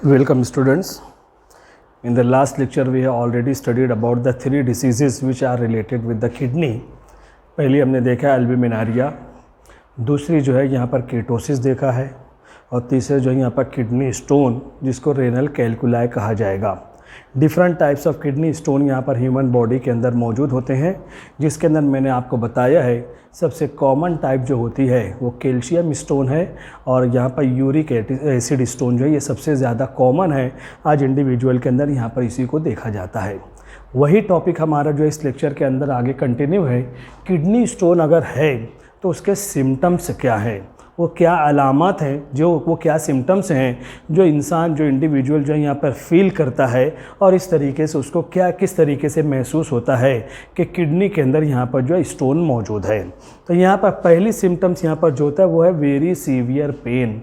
Welcome students. In the last lecture we have already studied about the three diseases which are related with the kidney. पहली हमने देखा एल्ब्यूमिनारिया, दूसरी जो है यहाँ पर कीटोसिस देखा है और तीसरे जो है यहाँ पर किडनी स्टोन जिसको रेनल कैल्कुलाई कहा जाएगा। Different types of kidney stone यहाँ पर ह्यूमन बॉडी के अंदर मौजूद होते हैं, जिसके अंदर मैंने आपको बताया है सबसे कॉमन टाइप जो होती है वो कैल्शियम स्टोन है और यहाँ पर यूरिक एसिड स्टोन जो है ये सबसे ज़्यादा कॉमन है आज इंडिविजुअल के अंदर, यहाँ पर इसी को देखा जाता है। वही टॉपिक हमारा जो इस लेक्चर के अंदर आगे कंटिन्यू है। किडनी स्टोन अगर है तो उसके सिम्टम्स क्या हैं, वो क्या अलामत हैं, जो वो क्या सिम्टम्स हैं जो इंसान जो इंडिविजुअल जो है यहाँ पर फील करता है और इस तरीके से उसको क्या किस तरीके से महसूस होता है कि किडनी के अंदर यहाँ पर जो है स्टोन मौजूद है। तो यहाँ पर पहली सिम्टम्स यहाँ पर जो होता है वो है वेरी सीवियर पेन।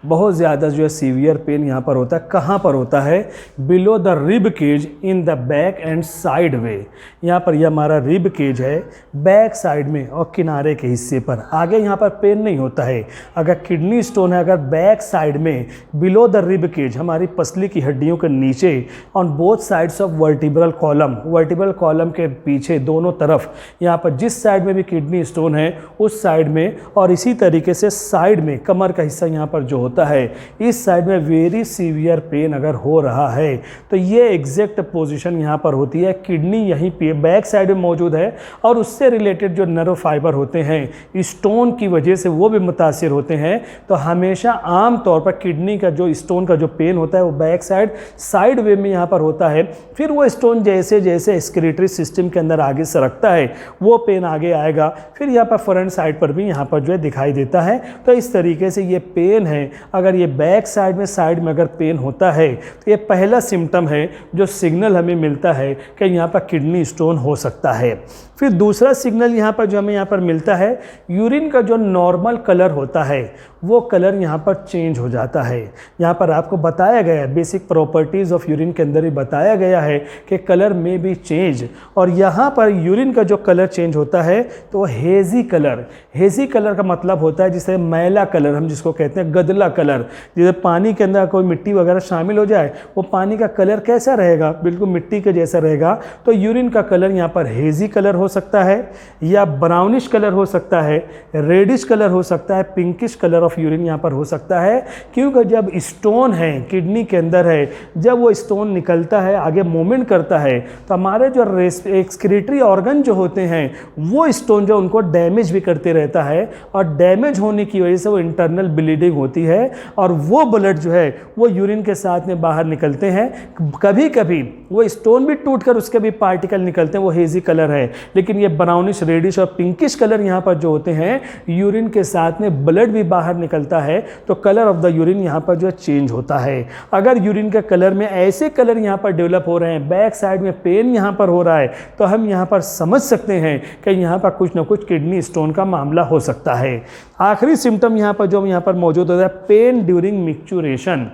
बहुत ज़्यादा जो है सीवियर पेन यहाँ पर होता है। कहाँ पर होता है? Below the rib cage in the back end side way. यहाँ पर यह हमारा रिब केज है, बैक साइड में और किनारे के हिस्से पर। आगे यहाँ पर पेन नहीं होता है। अगर किडनी स्टोन है, अगर बैक साइड में बिलो द रिब केज, हमारी पसली की हड्डियों के नीचे, on both sides of vertebral column, vertebral column के पीछे दोनों तरफ, यहाँ पर जिस साइड में भी किडनी स्टोन है उस साइड में, और इसी तरीके से साइड में कमर का हिस्सा यहाँ पर जो होता है इस साइड में वेरी सीवियर पेन अगर हो रहा है तो ये एग्जैक्ट पोजीशन यहाँ पर होती है। किडनी यहीं पे बैक साइड में मौजूद है और उससे रिलेटेड जो नर्व फाइबर होते हैं स्टोन की वजह से वो भी मुतासिर होते हैं। तो हमेशा आम तौर पर किडनी का जो स्टोन का जो पेन होता है वो बैक साइड वे में यहाँ पर होता है। फिर वो स्टोन जैसे जैसे एक्सक्रीटरी सिस्टम के अंदर आगे सरकता है वो पेन आगे आएगा, फिर यहाँ पर फ्रंट साइड पर भी यहाँ पर जो है दिखाई देता है। तो इस तरीके से ये पेन है, अगर ये बैक साइड में अगर पेन होता है तो ये पहला सिम्टम है जो सिग्नल हमें मिलता है कि यहाँ पर किडनी स्टोन हो सकता है। फिर दूसरा सिग्नल यहाँ पर जो हमें यहाँ पर मिलता है, यूरिन का जो नॉर्मल कलर होता है वो कलर यहाँ पर चेंज हो जाता है। यहाँ पर आपको बताया गया है, बेसिक प्रॉपर्टीज़ ऑफ यूरिन के अंदर ही बताया गया है कि कलर में भी चेंज, और यहाँ पर यूरिन का जो कलर चेंज होता है तो हेज़ी कलर, हेज़ी कलर का मतलब होता है जिसे मैला कलर हम जिसको कहते हैं, गदला कलर। जैसे पानी के अंदर कोई मिट्टी वगैरह शामिल हो जाए वो पानी का कलर कैसा रहेगा? बिल्कुल मिट्टी के जैसा रहेगा। तो यूरिन का कलर यहाँ पर हेज़ी कलर हो सकता है या ब्राउनिश कलर हो सकता है, रेडिश कलर हो सकता है, पिंकिश कलर ऑफ यूरिन यहाँ पर हो सकता है। क्योंकि जब स्टोन है किडनी के अंदर है, जब वो स्टोन निकलता है आगे मूवमेंट करता है तो हमारे जो एक्सक्रीटरी ऑर्गन जो होते हैं वो स्टोन जो उनको डैमेज भी करते रहता है, और डैमेज होने की वजह से वो इंटरनल ब्लीडिंग होती है और वो ब्लड जो है वो यूरिन के साथ में बाहर निकलते हैं। कभी कभी वो स्टोन भी टूटकर उसके भी पार्टिकल निकलते हैं, वो हेज़ी कलर है। लेकिन ये ब्राउनिश, रेडिश और पिंकिश कलर यहाँ पर जो होते हैं, यूरिन के साथ में ब्लड भी बाहर निकलता है तो कलर ऑफ द यूरिन यहाँ पर जो है चेंज होता है। अगर यूरिन के कलर में ऐसे कलर यहाँ पर डेवलप हो रहे हैं, बैक साइड में पेन यहाँ पर हो रहा है, तो हम यहाँ पर समझ सकते हैं कि यहाँ पर कुछ ना कुछ किडनी स्टोन का मामला हो सकता है। आखिरी सिम्टम यहाँ पर जो यहाँ पर मौजूद होता है, पेन ड्यूरिंग मिक्चुरेशन।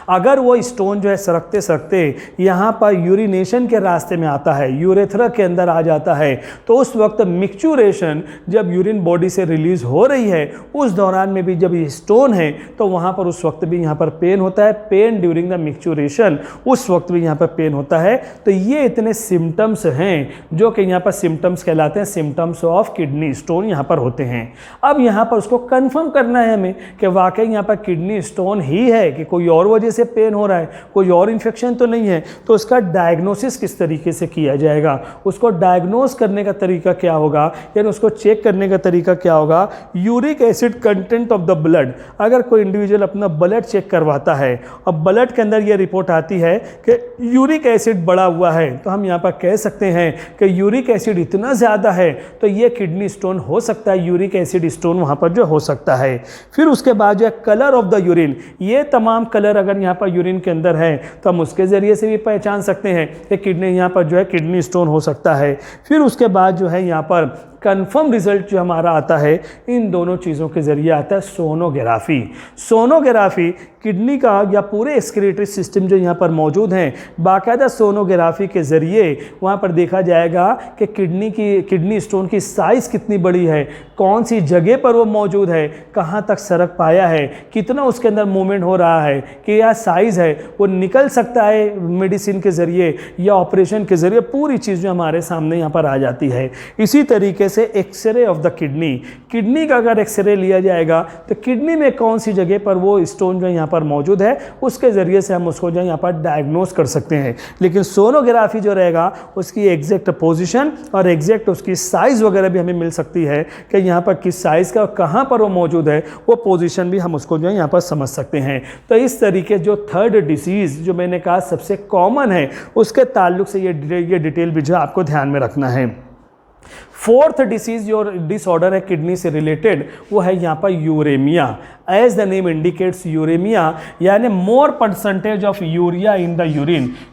अगर वो स्टोन जो है सरकते सरकते यहाँ पर यूरिनेशन के रास्ते में आता है, यूरेथ्रा के अंदर आ जाता है, तो उस वक्त मिक्चुरेशन जब यूरिन बॉडी से रिलीज हो रही है उस दौरान में भी जब ये स्टोन है तो वहाँ पर उस वक्त भी यहाँ पर पेन होता है। पेन ड्यूरिंग द मिक्चुरेशन, उस वक्त भी यहाँ पर पेन होता है। तो ये इतने सिम्टम्स हैं जो कि यहाँ पर सिम्टम्स कहलाते हैं, सिम्टम्स ऑफ किडनी स्टोन यहाँ पर होते हैं। अब यहाँ पर उसको कन्फर्म करना है हमें कि वाकई यहाँ पर किडनी स्टोन ही है कि कोई और वजह से पेन हो रहा है, कोई और इन्फेक्शन तो नहीं है। तो उसका डायग्नोसिस किस तरीके से किया जाएगा, उसको डायग्नोस करने का तरीका क्या होगा, यानी उसको चेक करने का तरीका क्या होगा? Uric acid content of the blood. अगर कोई इंडिविजुअल अपना ब्लड चेक करवाता है और ब्लड के अंदर यह रिपोर्ट आती है कि यूरिक एसिड बढ़ा हुआ है, तो हम यहाँ पर कह सकते हैं कि यूरिक एसिड इतना ज़्यादा है तो ये किडनी स्टोन हो सकता है, यूरिक एसिड स्टोन वहाँ पर जो हो सकता है। फिर उसके बाद जो है कलर ऑफ द यूरिन, ये तमाम कलर अगर यहाँ पर यूरिन के अंदर है तो हम उसके ज़रिए से भी पहचान सकते हैं कि किडनी यहाँ पर जो है किडनी स्टोन हो सकता है। फिर उसके बाद जो है यहाँ पर कंफर्म रिजल्ट जो हमारा आता है इन दोनों चीज़ों के ज़रिए आता है सोनोग्राफी। सोनोग्राफी किडनी का या पूरे एक्सक्रीटरी सिस्टम जो यहाँ पर मौजूद हैं, बाकायदा सोनोग्राफी के ज़रिए वहाँ पर देखा जाएगा कि किडनी स्टोन की साइज़ कितनी बड़ी है, कौन सी जगह पर वो मौजूद है, कहाँ तक सरक पाया है, कितना उसके अंदर मूवमेंट हो रहा है, कि यह साइज़ है वो निकल सकता है मेडिसिन के ज़रिए या ऑपरेशन के ज़रिए, पूरी चीज़ जो हमारे सामने यहाँ पर आ जाती है। इसी तरीके से एक्सरे ऑफ द किडनी का अगर एक्सरे लिया जाएगा तो किडनी में कौन सी जगह पर वो स्टोन जो यहाँ पर मौजूद है उसके ज़रिए से हम उसको जो यहाँ पर डायग्नोस कर सकते हैं। लेकिन सोनोग्राफी जो रहेगा उसकी एग्जैक्ट पोजीशन और एग्जैक्ट उसकी साइज़ वगैरह भी हमें मिल सकती है कि यहाँ पर किस साइज़ का कहाँ पर वो मौजूद है, वो पोजीशन भी हम उसको जो है यहाँ पर समझ सकते हैं। तो इस तरीके जो थर्ड डिसीज़ जो मैंने कहा सबसे कॉमन है उसके ताल्लुक से ये डिटेल भी जो आपको ध्यान में रखना है। फोर्थ डिसीज़ जो डिसऑर्डर है किडनी से रिलेटेड वो है यहाँ पर uraemia. As the name indicates uraemia यानी more percentage of urea in the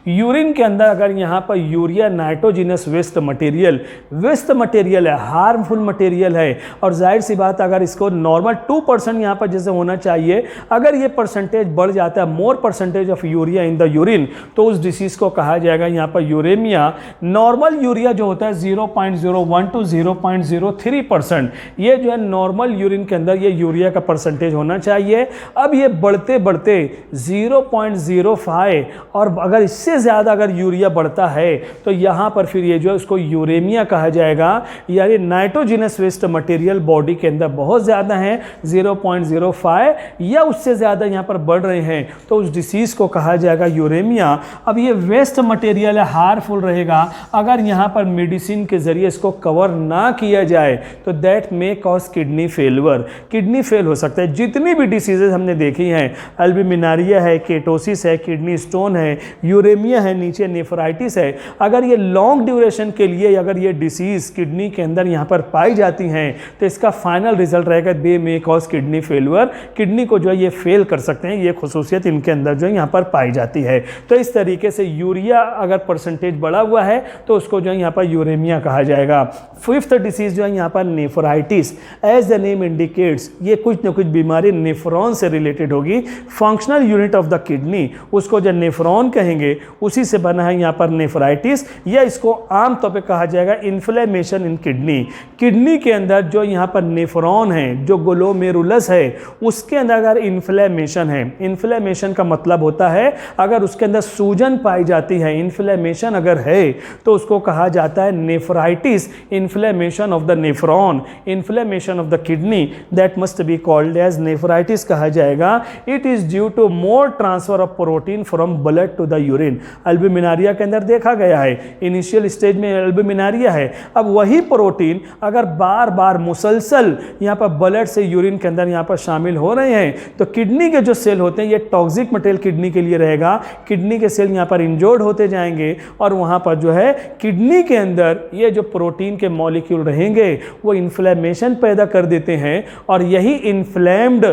urine के अंदर अगर यहाँ पर यूरिया नाइट्रोजिनस वेस्ट मटेरियल है, हार्मफुल मटेरियल है, और जाहिर सी बात अगर इसको नॉर्मल 2% यहाँ पर जैसे होना चाहिए, अगर ये परसेंटेज बढ़ जाता है more percentage of urea in the urine, तो उस डिसीज़ को कहा जाएगा यहाँ पर यूरेमिया। नॉर्मल यूरिया जो होता है 0.01 to 0.03%, ये जो है नॉर्मल यूरिन के अंदर ये यूरिया का परसेंटेज होना चाहिए। अब ये बढ़ते बढ़ते 0.05 और अगर इससे ज़्यादा अगर यूरिया बढ़ता है तो यहाँ पर फिर ये जो है उसको यूरेमिया कहा जाएगा, यानी नाइट्रोजिनस वेस्ट मटेरियल बॉडी के अंदर बहुत ज़्यादा है 0.05 या उससे ज़्यादा यहाँ पर बढ़ रहे हैं तो उस डिसीज़ को कहा जाएगा यूरेमिया। अब ये वेस्ट मटेरियल है, हार्मफुल रहेगा, अगर यहाँ पर मेडिसिन के ज़रिए इसको कवर ना किया जाए तो that may cause kidney fail हो सकता है। जितनी भी डिसीजेज हमने देखी हैं, अल्बुमिनारिया है, केटोसिस है, किडनी स्टोन है, यूरेमिया है, नीचे नेफ्राइटिस है, अगर ये लॉन्ग ड्यूरेशन के लिए अगर ये डिसीज़ किडनी के अंदर यहाँ पर पाई जाती हैं तो इसका फाइनल रिजल्ट रहेगा they may cause kidney failure, kidney को जो है ये फेल कर सकते हैं, ये खुसूसियत इनके अंदर जो है यहाँ पर पाई जाती है। तो इस तरीके से यूरिया अगर परसेंटेज बढ़ा हुआ है तो उसको जो है यहाँ पर यूरेमिया कहा जाएगा। फिफ्थ डिसीज जो है यहाँ पर nephritis. As the name indicates ये कुछ न कुछ बीमारी नेफ्रॉन से रिलेटेड होगी। Functional unit of the kidney उसको जो नेफ्रॉन कहेंगे उसी से बना है यहाँ पर नेफ्राइटिस, या इसको आम तौर पे कहा जाएगा इन्फ्लेमेशन इन किडनी के अंदर जो यहाँ पर नेफ्रॉन है, जो ग्लोमेरुलस है, उसके अंदर अगर इन्फ्लेमेशन है, इन्फ्लेमेशन का मतलब होता है अगर उसके अंदर सूजन पाई जाती है, इन्फ्लेमेशन अगर है तो उसको कहा जाता है nephritis, inflammation of the nephron, inflammation of the kidney, that must be called as nephritis कहा जाएगा। It is due to more transfer of protein from blood to the urine. Albuminuria के अंदर देखा गया है, इनिशियल स्टेज में अल्बुमिनारिया है, अब वही प्रोटीन अगर बार बार मुसलसल यहाँ पर ब्लड से यूरिन के अंदर यहाँ पर शामिल हो रहे हैं तो किडनी के जो सेल होते हैं ये टॉक्सिक मटेरियल किडनी के लिए रहेगा, किडनी के सेल यहाँ पर इंजोर्ड होते जाएंगे और वहाँ पर जो है किडनी के अंदर ये जो प्रोटीन के मॉलिक्यूल रहेंगे वो इन्फ्लेमेशन पैदा कर देते हैं और यही इन्फ्लेम्ड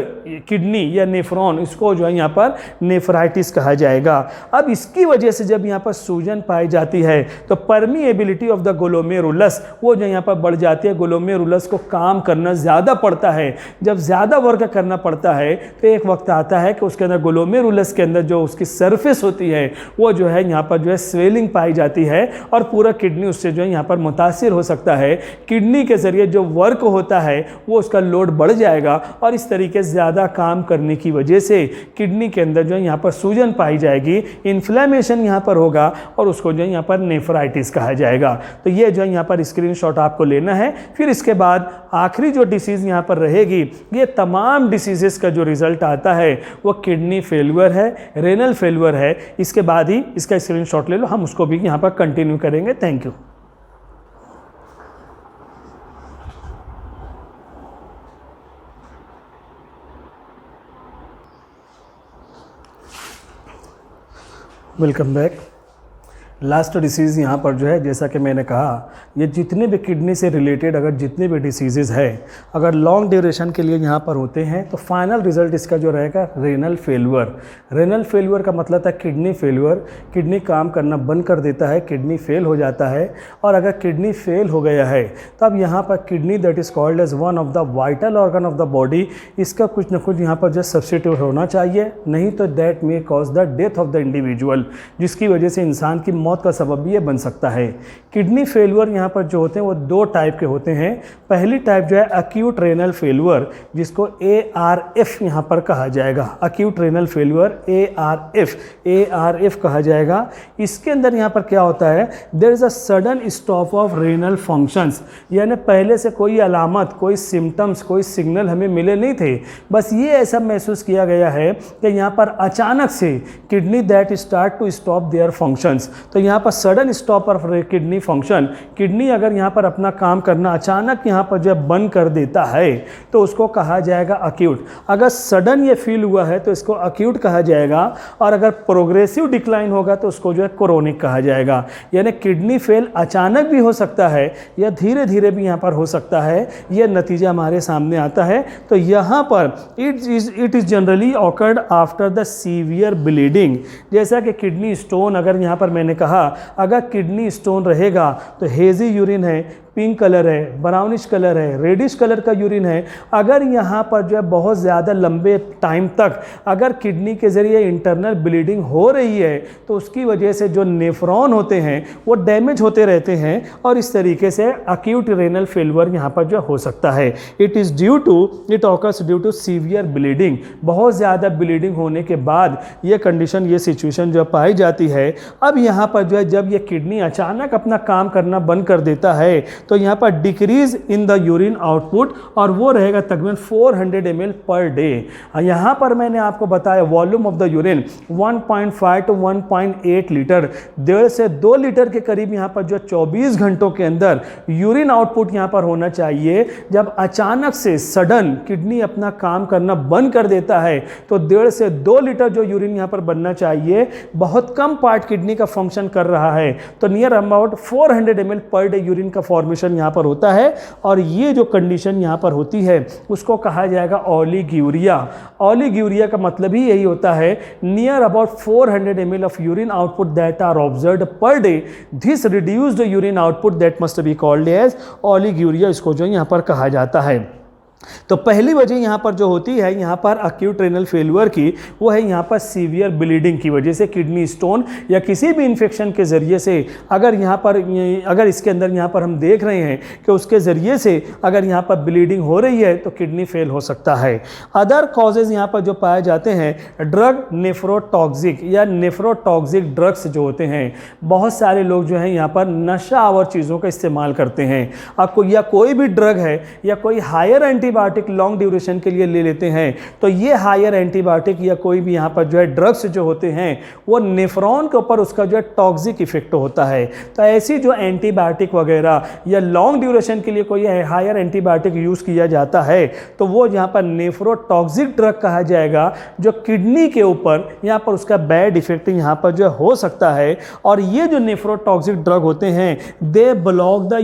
किडनी या नेफ्रॉन, इसको जो है यहाँ पर नेफ्राइटिस कहा जाएगा। अब इसकी वजह से जब यहाँ पर सूजन पाई जाती है तो परमिएबिलिटी ऑफ द ग्लोमेरुलस वो जो यहाँ पर बढ़ जाती है, ग्लोमेरुलस को काम करना ज़्यादा पड़ता है। जब ज़्यादा वर्क करना पड़ता है तो एक वक्त आता है कि उसके अंदर ग्लोमेरुलस के अंदर जो उसकी सरफेस होती है वो जो है यहाँ पर जो है स्वेलिंग पाई जाती है और पूरा किडनी उससे जो है यहाँ पर मुतासिर हो सकता है। किडनी के ज़रिए जो वर्क होता है वो उसका लोड बढ़ जाएगा और इस तरीके से ज़्यादा काम करने की वजह से किडनी के अंदर जो है यहाँ पर सूजन पाई जाएगी, इन्फ्लेमेशन यहाँ पर होगा और उसको जो है यहाँ पर नेफ्राइटिस कहा जाएगा। तो ये जो है यहाँ पर स्क्रीनशॉट आपको लेना है। फिर इसके बाद आखिरी जो डिसीज़ यहाँ पर रहेगी, ये तमाम डिसीज़ेस का जो रिजल्ट आता है वो किडनी फेलुअर है, रेनल फेलुअर है। इसके बाद ही इसका स्क्रीनशॉट ले लो, हम उसको भी यहाँ पर कंटिन्यू करेंगे। Thank you. Welcome back. Last disease यहाँ पर जो है, जैसा कि मैंने कहा, ये जितने भी किडनी से रिलेटेड अगर जितने भी डिसीज़ है, अगर लॉन्ग ड्यूरेशन के लिए यहाँ पर होते हैं तो फाइनल रिजल्ट इसका जो रहेगा रेनल फेल्यूर। रेनल फेल्यूर का मतलब था किडनी फेल्यूर, किडनी काम करना बंद कर देता है, किडनी फेल हो जाता है। और अगर किडनी फेल हो गया है तब यहाँ पर kidney that is called as one of the vital organ of the body, इसका कुछ ना कुछ यहाँ पर जो सब्स्टिट्यूट होना चाहिए, नहीं तो that may cause the death of the individual, जिसकी वजह से इंसान की मौत का सबब भी ये बन सकता है। किडनी फेल्यूर यहाँ पर जो होते हैं वो दो टाइप के होते हैं। पहली टाइप जो है अक्यूट रेनल फेल्यूर, जिसको ARF यहाँ पर कहा जाएगा, अक्यूट रेनल फेल्यूर ARF कहा जाएगा। इसके अंदर यहाँ पर क्या होता है, there is a sudden stop of renal functions, यानी पहले से कोई अलामत, कोई सिम्टम्स, कोई सिग्नल हमें मिले नहीं थे, बस ये ऐसा महसूस किया गया है कि यहाँ पर अचानक से kidney that start to stop their functions. तो यहाँ पर sudden stop of kidney function, kidney अगर यहाँ पर अपना काम करना अचानक यहाँ पर जब बंद कर देता है तो उसको कहा जाएगा अक्यूट। अगर सडन ये फील हुआ है तो इसको अक्यूट कहा जाएगा, और अगर प्रोग्रेसिव डिक्लाइन होगा तो उसको जो है क्रोनिक कहा जाएगा। यानी किडनी फेल अचानक भी हो सकता है या धीरे धीरे भी यहाँ पर हो सकता है, यह नतीजा हमारे सामने आता है। तो यहाँ पर it is generally awkward after the severe bleeding. जैसा कि किडनी स्टोन, अगर यहाँ पर मैंने कहा अगर किडनी स्टोन रहेगा तो हेजी यूरिन है, पिंक कलर है, ब्राउनिश कलर है, रेडिश कलर का यूरिन है। अगर यहाँ पर जो है बहुत ज़्यादा लंबे टाइम तक अगर किडनी के ज़रिए इंटरनल ब्लीडिंग हो रही है तो उसकी वजह से जो नेफ्रॉन होते हैं वो डैमेज होते रहते हैं, और इस तरीके से अक्यूट रेनल फेल्यूर यहाँ पर जो हो सकता है। It occurs due to severe bleeding, बहुत ज़्यादा ब्लीडिंग होने के बाद ये कंडीशन, ये सिचुएशन जो पाई जाती है। अब यहाँ पर जो है जब ये किडनी अचानक अपना काम करना बंद कर देता है तो यहाँ पर decrease in the urine output, और वो रहेगा तकरीबन 400 ml पर डे। यहाँ पर मैंने आपको बताया volume of the urine 1.5 to 1.8 litre, 1.5 से 2 लीटर के करीब यहाँ पर जो 24 घंटों के अंदर यूरिन आउटपुट यहाँ पर होना चाहिए। जब अचानक से सडन किडनी अपना काम करना बंद कर देता है तो 1.5 से 2 लीटर जो यूरिन यहाँ पर बनना चाहिए, बहुत कम पार्ट किडनी का फंक्शन कर रहा है, तो near about 400 ml per day urine का फॉर्मेशन यहाँ पर होता है। और ये जो कंडीशन यहाँ पर होती है उसको कहा जाएगा ओलिग्यूरिया। ओलिग्यूरिया का मतलब ही यही होता है near about 400 ml of urine output that are observed per day, this reduced urine output that must be called as oliguria, इसको जो यहाँ पर कहा जाता है। तो पहली वजह यहाँ पर जो होती है यहाँ पर अक्यूट रेनल फेल्यूर की, वो है यहाँ पर सीवियर ब्लीडिंग की वजह से, किडनी स्टोन या किसी भी इन्फेक्शन के ज़रिए से अगर यहाँ पर अगर इसके अंदर यहाँ पर हम देख रहे हैं कि उसके ज़रिए से अगर यहाँ पर ब्लीडिंग हो रही है तो किडनी फेल हो सकता है। अदर कॉजेज़ यहाँ पर जो पाए जाते हैं, ड्रग नेफ्रोटॉक्सिक या नेफ्रोटॉक्सिक ड्रग्स जो होते हैं, बहुत सारे लोग जो हैं यहाँ पर नशा और चीज़ों का इस्तेमाल करते हैं। आपको या कोई भी ड्रग है या कोई हायर एंटीबायोटिक लॉन्ग ड्यूरेशन के लिए ले लेते हैं, तो ये हायर एंटीबायोटिक या कोई भी यहाँ पर जो है ड्रग्स जो होते हैं वो नेफ्रॉन के ऊपर उसका जो है टॉक्सिक इफेक्ट होता है। तो ऐसी जो एंटीबायोटिक वगैरह या लॉन्ग ड्यूरेशन के लिए कोई हायर एंटीबायोटिक यूज़ किया जाता है तो वो यहाँ पर नेफ्रोटॉक्सिक ड्रग कहा जाएगा, जो किडनी के ऊपर यहाँ पर उसका बैड इफेक्ट यहाँ पर जो हो सकता है। और ये जो नेफ्रोटॉक्सिक ड्रग होते हैं दे ब्लॉक द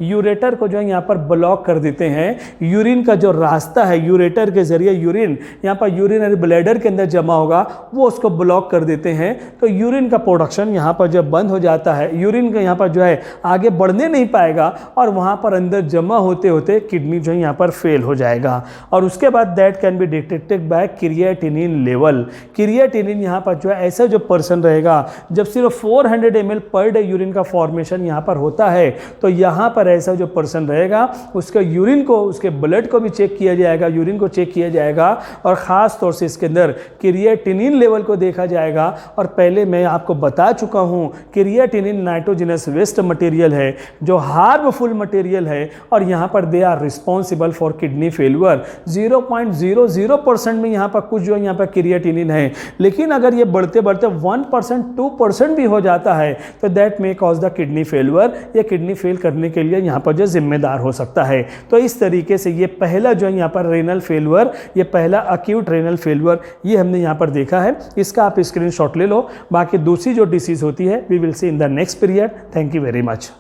यूरेटर को जो है यहाँ पर ब्लॉक कर देते हैं। यूरिन का जो रास्ता है, यूरेटर के जरिए यूरिन यहाँ पर यूरिनरी ब्लैडर के अंदर जमा होगा, वो उसको ब्लॉक कर देते हैं। तो यूरिन का प्रोडक्शन यहाँ पर जब बंद हो जाता है, यूरिन का यहाँ पर जो है आगे बढ़ने नहीं पाएगा और वहाँ पर अंदर जमा होते होते किडनी जो है यहाँ पर फेल हो जाएगा। और उसके बाद that can be detected by creatinine level. Creatinine यहाँ पर जो है ऐसा जो पर्सन रहेगा जब सिर्फ 400 ml पर डे यूरिन का फॉर्मेशन यहाँ पर होता है, तो यहाँ पर ऐसा जो पर्सन रहेगा उसका यूरिन को, उसके ब्लड को भी चेक किया जाएगा, यूरिन को चेक किया जाएगा और ख़ास तौर से इसके अंदर क्रिएटिनिन लेवल को देखा जाएगा। और पहले मैं आपको बता चुका हूँ क्रिएटिनिन नाइट्रोजनस वेस्ट मटेरियल है जो हार्मफुल मटेरियल है और यहाँ पर they are responsible for kidney failure. 0.00% में यहाँ पर कुछ जो यहाँ पर क्रिएटिनिन है, लेकिन अगर ये बढ़ते बढ़ते 1% 2% भी हो जाता है तो that may cause the kidney failure, ये किडनी फेल करने के लिए यहाँ पर जो जिम्मेदार हो सकता है। तो इस तरीके तरीके से ये पहला जो है यहाँ पर रेनल फेलुअर, ये पहला अक्यूट रेनल फेलुअर ये हमने यहाँ पर देखा है। इसका आप स्क्रीनशॉट ले लो। बाकी दूसरी जो डिसीज़ होती है we will see in the next period. Thank you very much.